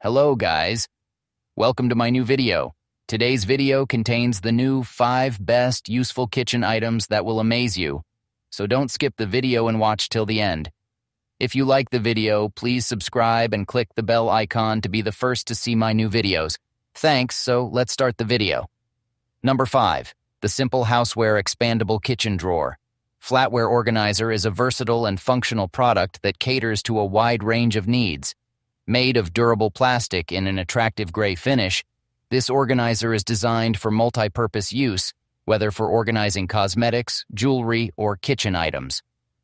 Hello guys, welcome to my new video. Today's video contains the new 5 best useful kitchen items that will amaze you, so don't skip the video and watch till the end. If you like the video, please subscribe and click the bell icon to be the first to see my new videos. Thanks, so let's start the video. Number 5. The Simple Houseware Expandable Kitchen Drawer. Flatware Organizer is a versatile and functional product that caters to a wide range of needs. Made of durable plastic in an attractive gray finish, this organizer is designed for multi-purpose use, whether for organizing cosmetics, jewelry, or kitchen items.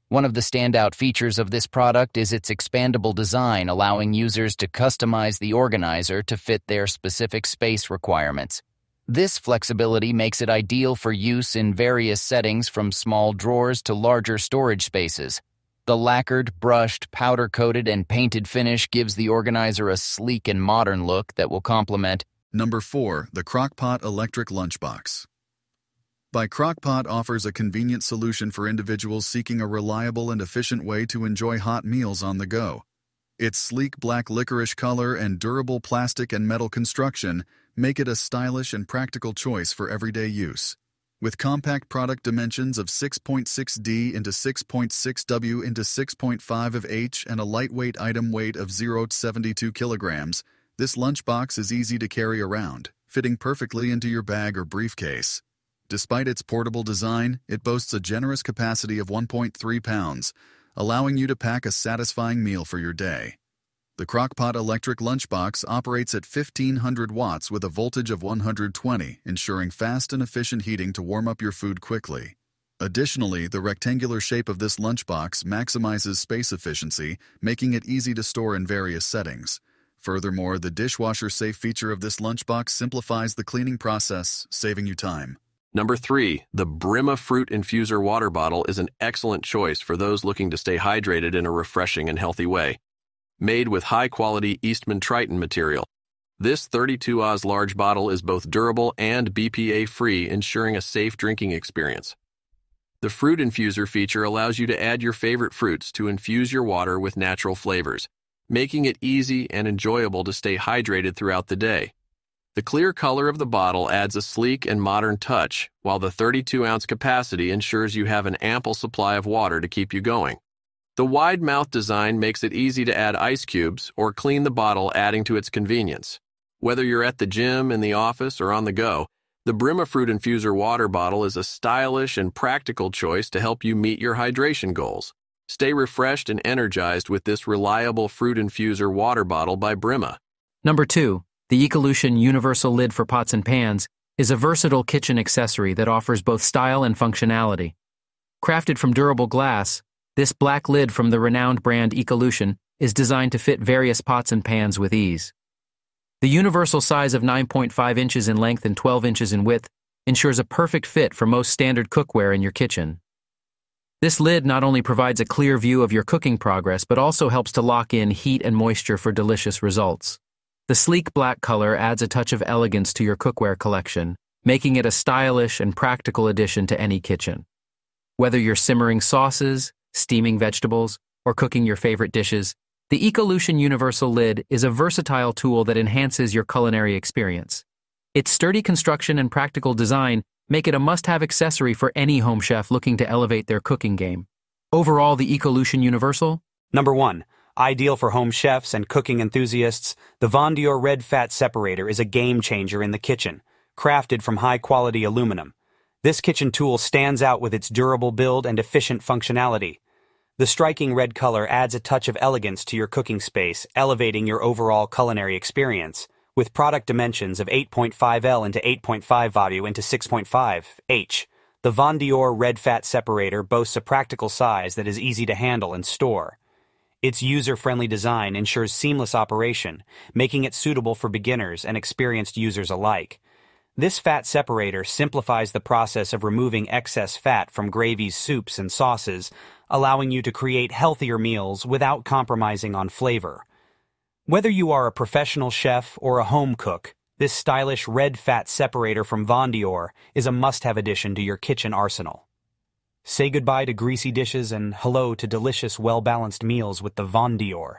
One of the standout features of this product is its expandable design, allowing users to customize the organizer to fit their specific space requirements. This flexibility makes it ideal for use in various settings, from small drawers to larger storage spaces. The lacquered, brushed, powder-coated, and painted finish gives the organizer a sleek and modern look that will complement. Number 4. The Crock-Pot Electric Lunchbox. By Crock-Pot offers a convenient solution for individuals seeking a reliable and efficient way to enjoy hot meals on the go. Its sleek black licorice color and durable plastic and metal construction make it a stylish and practical choice for everyday use. With compact product dimensions of 6.6D into 6.6W into 6.5 of H and a lightweight item weight of 0 to 72 kilograms, this lunchbox is easy to carry around, fitting perfectly into your bag or briefcase. Despite its portable design, it boasts a generous capacity of 1.3 pounds, allowing you to pack a satisfying meal for your day. The Crock-Pot Electric Lunchbox operates at 1500 watts with a voltage of 120, ensuring fast and efficient heating to warm up your food quickly. Additionally, the rectangular shape of this lunchbox maximizes space efficiency, making it easy to store in various settings. Furthermore, the dishwasher safe feature of this lunchbox simplifies the cleaning process, saving you time. Number 3. The Brima Fruit Infuser Water Bottle is an excellent choice for those looking to stay hydrated in a refreshing and healthy way. Made with high-quality Eastman Triton material, this 32 Oz large bottle is both durable and BPA-free, ensuring a safe drinking experience. The fruit infuser feature allows you to add your favorite fruits to infuse your water with natural flavors, making it easy and enjoyable to stay hydrated throughout the day. The clear color of the bottle adds a sleek and modern touch, while the 32-ounce capacity ensures you have an ample supply of water to keep you going. The wide mouth design makes it easy to add ice cubes or clean the bottle, adding to its convenience. Whether you're at the gym, in the office, or on the go, the Brima Fruit Infuser water bottle is a stylish and practical choice to help you meet your hydration goals. Stay refreshed and energized with this reliable fruit infuser water bottle by Brima. Number 2. The Ecolution Universal Lid for Pots and Pans is a versatile kitchen accessory that offers both style and functionality. Crafted from durable glass, this black lid from the renowned brand Ecolution is designed to fit various pots and pans with ease. The universal size of 9.5 inches in length and 12 inches in width ensures a perfect fit for most standard cookware in your kitchen. This lid not only provides a clear view of your cooking progress, but also helps to lock in heat and moisture for delicious results. The sleek black color adds a touch of elegance to your cookware collection, making it a stylish and practical addition to any kitchen. Whether you're simmering sauces, steaming vegetables, or cooking your favorite dishes, the Ecolution Universal Lid is a versatile tool that enhances your culinary experience. Its sturdy construction and practical design make it a must-have accessory for any home chef looking to elevate their cooking game. Overall, the Ecolution Universal. Number 1. Ideal for home chefs and cooking enthusiasts, the Von Dior Red Fat Separator is a game-changer in the kitchen, crafted from high-quality aluminum. This kitchen tool stands out with its durable build and efficient functionality. The striking red color adds a touch of elegance to your cooking space, elevating your overall culinary experience. With product dimensions of 8.5L into 8.5W into 6.5H, the Von Dior Red Fat Separator boasts a practical size that is easy to handle and store. Its user-friendly design ensures seamless operation, making it suitable for beginners and experienced users alike. This fat separator simplifies the process of removing excess fat from gravies, soups, and sauces, allowing you to create healthier meals without compromising on flavor. Whether you are a professional chef or a home cook, this stylish red fat separator from Von Dior is a must-have addition to your kitchen arsenal. Say goodbye to greasy dishes and hello to delicious, well-balanced meals with the Von Dior.